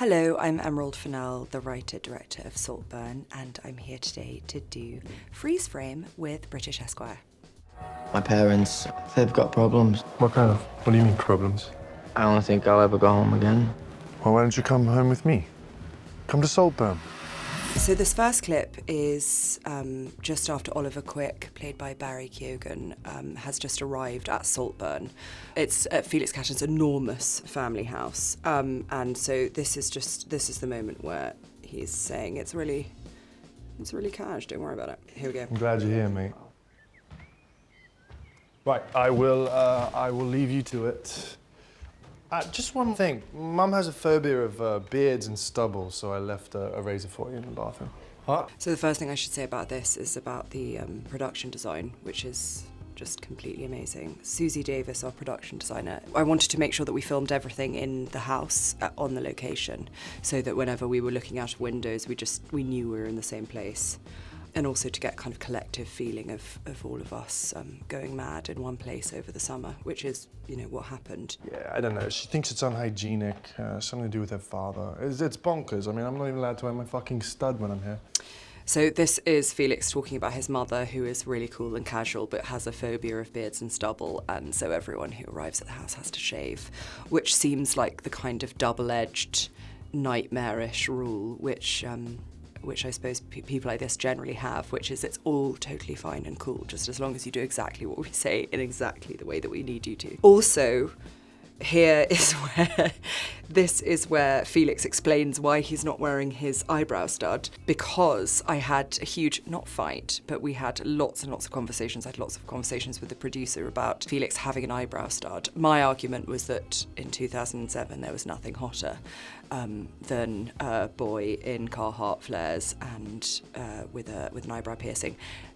Hello, I'm Emerald Fennell, the writer-director of Saltburn, and I'm here today to do Freeze Frame with British Esquire. My parents, they've got problems. What do you mean, problems? I don't think I'll ever go home again. Well, why don't you come home with me? Come to Saltburn. So this first clip is just after Oliver Quick, played by Barry Keoghan, has just arrived at Saltburn. It's at Felix Catton's enormous family house, and so this is the moment where he's saying it's really cash. Don't worry about it. Here we go. I'm glad you're here, mate. Right, I will leave you to it. Just one thing. Mum has a phobia of beards and stubble, so I left a razor for you in the bathroom. What? So the first thing I should say about this is about the production design, which is just completely amazing. Susie Davis, our production designer. I wanted to make sure that we filmed everything in the house on the location, so that whenever we were looking out of windows, we knew we were in the same place. And also to get kind of collective feeling of all of us going mad in one place over the summer, which is, what happened. Yeah, I don't know. She thinks it's unhygienic, something to do with her father. It's bonkers. I mean, I'm not even allowed to wear my fucking stud when I'm here. So this is Felix talking about his mother, who is really cool and casual, but has a phobia of beards and stubble, and so everyone who arrives at the house has to shave, which seems like the kind of double-edged, nightmarish rule, which I suppose people like this generally have, which is it's all totally fine and cool, just as long as you do exactly what we say in exactly the way that we need you to. Also, this is where Felix explains why he's not wearing his eyebrow stud, because I had a huge, not fight, but we had lots and lots of conversations. I had lots of conversations with the producer about Felix having an eyebrow stud. My argument was that in 2007 there was nothing hotter than a boy in Carhartt flares and with an eyebrow piercing.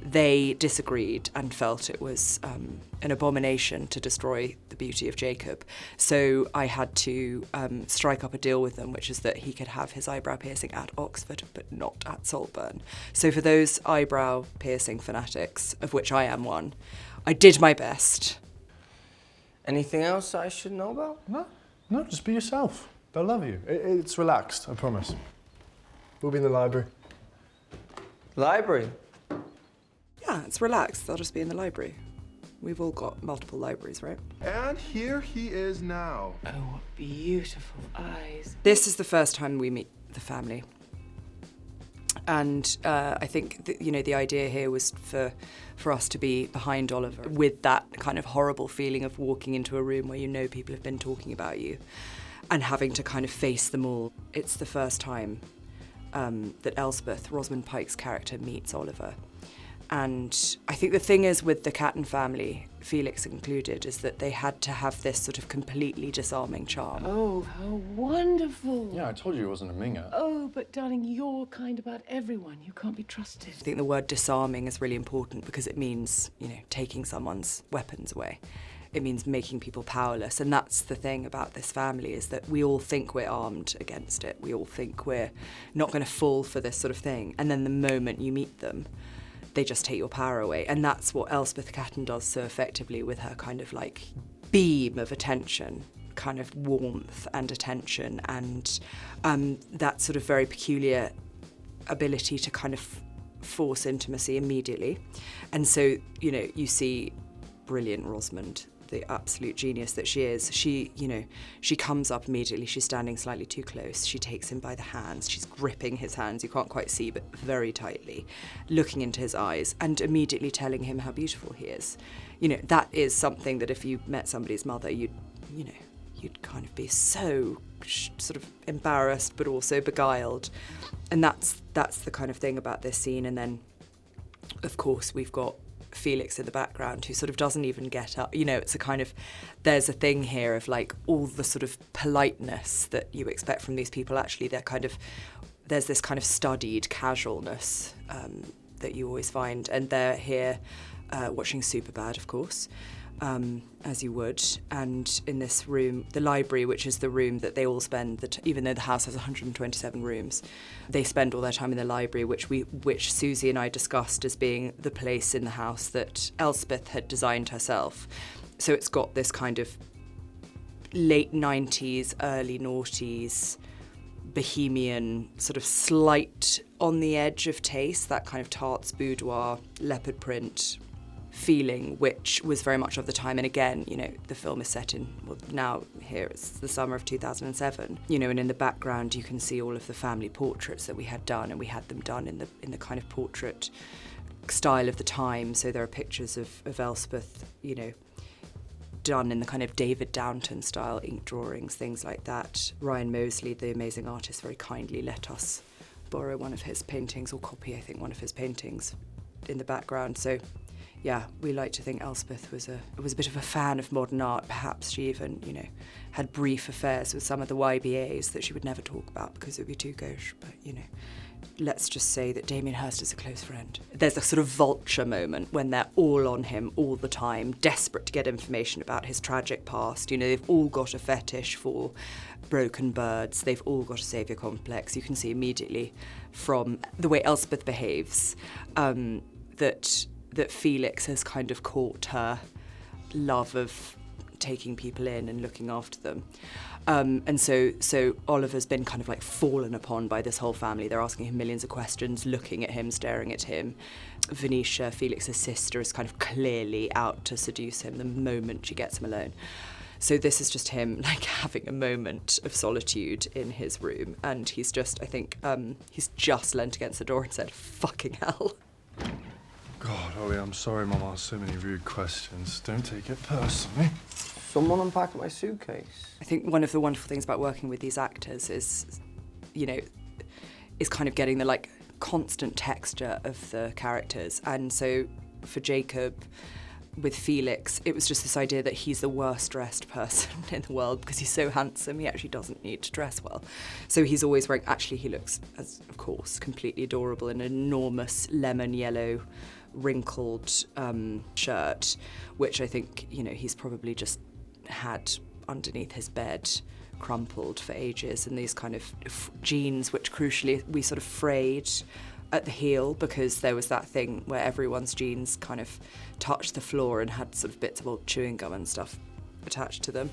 They disagreed and felt it was an abomination to destroy the beauty of Jacob. So I had to strike up a deal with them, which is that he could have his eyebrow piercing at Oxford, but not at Saltburn. So for those eyebrow piercing fanatics, of which I am one, I did my best. Anything else I should know about? No, just be yourself. They'll love you. It's relaxed, I promise. We'll be in the library. Library? Yeah, it's relaxed. They'll just be in the library. We've all got multiple libraries, right? And here he is now. Oh, what beautiful eyes. This is the first time we meet the family. And I think, the idea here was for us to be behind Oliver with that kind of horrible feeling of walking into a room where people have been talking about you and having to kind of face them all. It's the first time that Elspeth, Rosamund Pike's character, meets Oliver. And I think the thing is with the Catton family, Felix included, is that they had to have this sort of completely disarming charm. Oh, how wonderful. Yeah, I told you it wasn't a minger. Oh, but darling, you're kind about everyone. You can't be trusted. I think the word disarming is really important because it means, taking someone's weapons away. It means making people powerless. And that's the thing about this family, is that we all think we're armed against it. We all think we're not going to fall for this sort of thing. And then the moment you meet them, they just take your power away. And that's what Elspeth Catton does so effectively with her kind of like beam of attention, kind of warmth and attention, and that sort of very peculiar ability to kind of force intimacy immediately. And so, you see brilliant Rosamund, the absolute genius that she is. She comes up immediately. She's standing slightly too close. She takes him by the hands. She's gripping his hands, you can't quite see, but very tightly, looking into his eyes and immediately telling him how beautiful he is. That is something that if you met somebody's mother, you'd kind of be so sort of embarrassed, but also beguiled. And that's the kind of thing about this scene. And then, of course, we've got Felix in the background who sort of doesn't even get up. It's a kind of, there's a thing here of like all the sort of politeness that you expect from these people. Actually, there's this kind of studied casualness that you always find. And they're here watching Superbad, of course, as you would. And in this room, the library, which is the room that they all spend, even though the house has 127 rooms, they spend all their time in the library, which Susie and I discussed as being the place in the house that Elspeth had designed herself. So it's got this kind of late 90s, early noughties bohemian, sort of slight on the edge of taste, that kind of tart's boudoir, leopard print feeling, which was very much of the time. And again, you know, the film is set in, well, now here it's the summer of 2007, you know, and in the background you can see all of the family portraits that we had done, and we had them done in the kind of portrait style of the time. So there are pictures of Elspeth, you know, done in the kind of David Downton style, ink drawings, things like that. Ryan Mosley, the amazing artist, very kindly let us borrow one of his paintings, or copy, I think, one of his paintings in the background. So yeah, we like to think Elspeth was a bit of a fan of modern art. Perhaps she even, you know, had brief affairs with some of the YBAs that she would never talk about because it would be too gauche. But, you know, let's just say that Damien Hirst is a close friend. There's a sort of vulture moment when they're all on him all the time, desperate to get information about his tragic past. You know, they've all got a fetish for broken birds. They've all got a saviour complex. You can see immediately from the way Elspeth behaves that Felix has kind of caught her love of taking people in and looking after them. And so Oliver's been kind of like fallen upon by this whole family. They're asking him millions of questions, looking at him, staring at him. Venetia, Felix's sister, is kind of clearly out to seduce him the moment she gets him alone. So this is just him like having a moment of solitude in his room, and he's just, I think, he's just leant against the door and said, "Fucking hell." God, Ollie, I'm sorry Mum asked so many rude questions. Don't take it personally. Someone unpacked my suitcase. I think one of the wonderful things about working with these actors is, you know, is kind of getting the like constant texture of the characters. And so for Jacob, with Felix, it was just this idea that he's the worst dressed person in the world because he's so handsome. He actually doesn't need to dress well. So he's always wearing, actually he looks, as of course, completely adorable in an enormous lemon yellow wrinkled shirt, which I think, you know, he's probably just had underneath his bed, crumpled for ages, and these kind of jeans, which crucially we sort of frayed at the heel because there was that thing where everyone's jeans kind of touched the floor and had sort of bits of old chewing gum and stuff attached to them,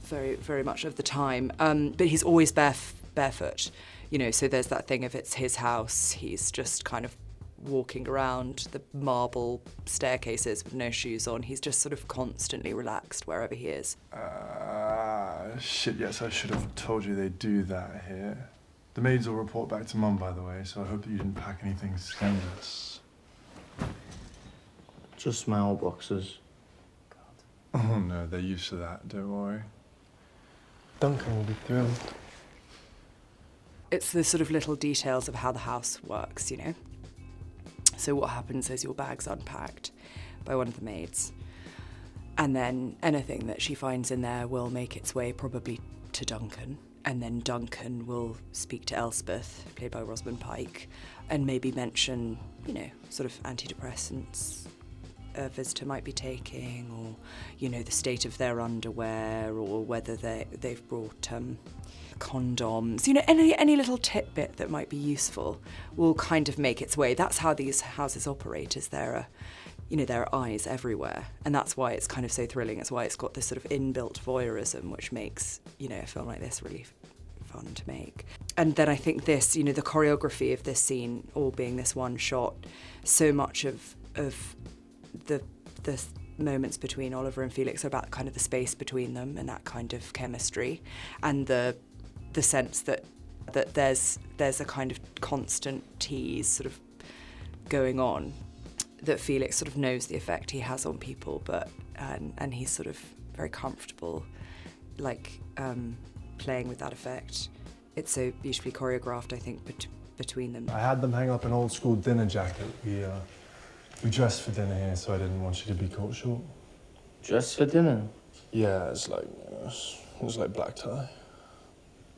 very, very much of the time. But he's always barefoot, you know, so there's that thing of it's his house, he's just kind of walking around the marble staircases with no shoes on. He's just sort of constantly relaxed wherever he is. Shit, yes, I should have told you they do that here. The maids will report back to Mum, by the way, so I hope that you didn't pack anything scandalous. Just my old boxes. Oh no, they're used to that, don't worry. Duncan will be thrilled. It's the sort of little details of how the house works, you know. So what happens is your bag's unpacked by one of the maids, and then anything that she finds in there will make its way probably to Duncan, and then Duncan will speak to Elspeth, played by Rosamund Pike, and maybe mention, you know, sort of antidepressants a visitor might be taking, or, you know, the state of their underwear, or whether they've brought condoms, you know, any little tidbit that might be useful will kind of make its way. That's how these houses operate, is there are, you know, there are eyes everywhere, and that's why it's kind of so thrilling. It's why it's got this sort of inbuilt voyeurism, which makes, you know, a film like this really fun to make. And then I think this, you know, the choreography of this scene all being this one shot, so much of the moments between Oliver and Felix are about kind of the space between them and that kind of chemistry, and the sense that there's a kind of constant tease sort of going on, that Felix sort of knows the effect he has on people, but and he's sort of very comfortable like playing with that effect. It's so beautifully choreographed, I think, between them. I had them hang up an old school dinner jacket. We dressed for dinner here, so I didn't want you to be caught short. Dressed for dinner? Yeah, it's like black tie.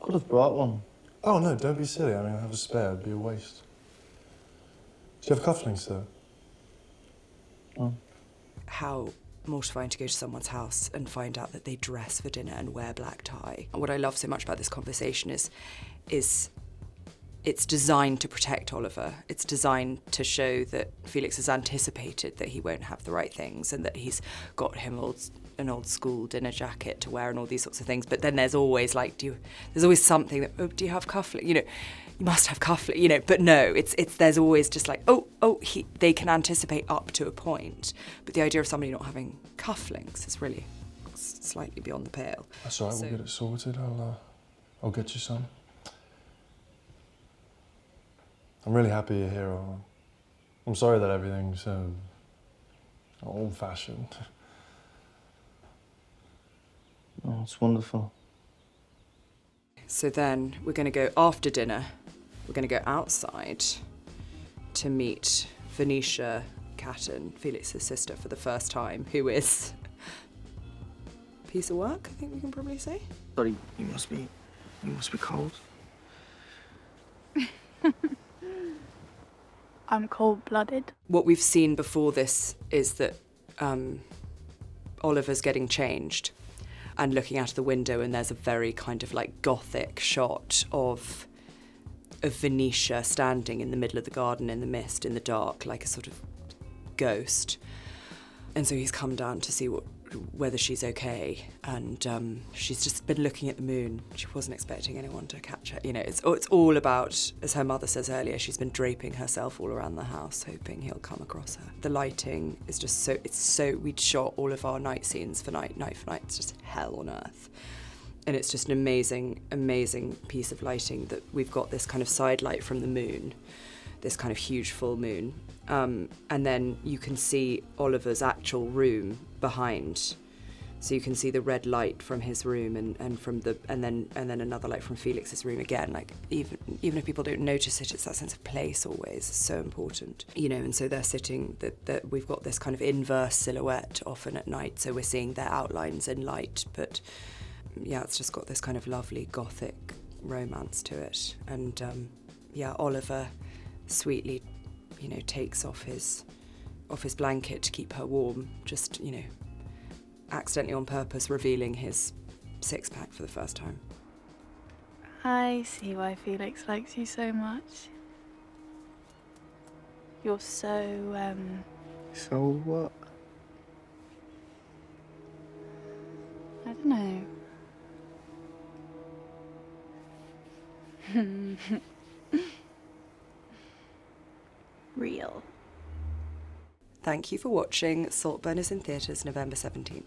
Could have brought one. Oh no, don't be silly. I mean, I have a spare. It'd be a waste. Do you have cufflinks though? Oh. How mortifying to go to someone's house and find out that they dress for dinner and wear black tie. What I love so much about this conversation is it's designed to protect Oliver. It's designed to show that Felix has anticipated that he won't have the right things and that he's got him all an old school dinner jacket to wear and all these sorts of things. But then there's always like, there's always something that, oh, do you have cufflinks? You know, you must have cufflinks, you know, but no, it's there's always just like, they can anticipate up to a point. But the idea of somebody not having cufflinks is really slightly beyond the pale. That's all right, we'll get it sorted. I'll get you some. I'm really happy you're here. I'm sorry that everything's so old-fashioned. Oh, it's wonderful. So then we're going to go after dinner. We're going to go outside to meet Venetia Catton, Felix's sister, for the first time, who is a piece of work, I think we can probably say. Sorry, you must be cold. I'm cold-blooded. What we've seen before this is that Oliver's getting changed and looking out of the window, and there's a very kind of like Gothic shot of Venetia standing in the middle of the garden in the mist, in the dark, like a sort of ghost. And so he's come down to see whether she's okay, and she's just been looking at the moon. She wasn't expecting anyone to catch her. You know, it's all about, as her mother says earlier, she's been draping herself all around the house, hoping he'll come across her. The lighting is just we'd shot all of our night scenes for night for night. It's just hell on earth. And it's just an amazing, amazing piece of lighting that we've got this kind of side light from the moon, this kind of huge full moon. And then you can see Oliver's actual room behind. So you can see the red light from his room and then another light from Felix's room again. Like even if people don't notice it, it's that sense of place always. It's so important. You know, and so they're sitting, that we've got this kind of inverse silhouette often at night, so we're seeing their outlines in light, but yeah, it's just got this kind of lovely Gothic romance to it. And Oliver sweetly, you know, takes off his blanket to keep her warm, just, you know, accidentally on purpose revealing his six-pack for the first time. I see why Felix likes you so much. You're so, So what? I don't know. Real. Thank you for watching. Saltburn is in theatres November 17th.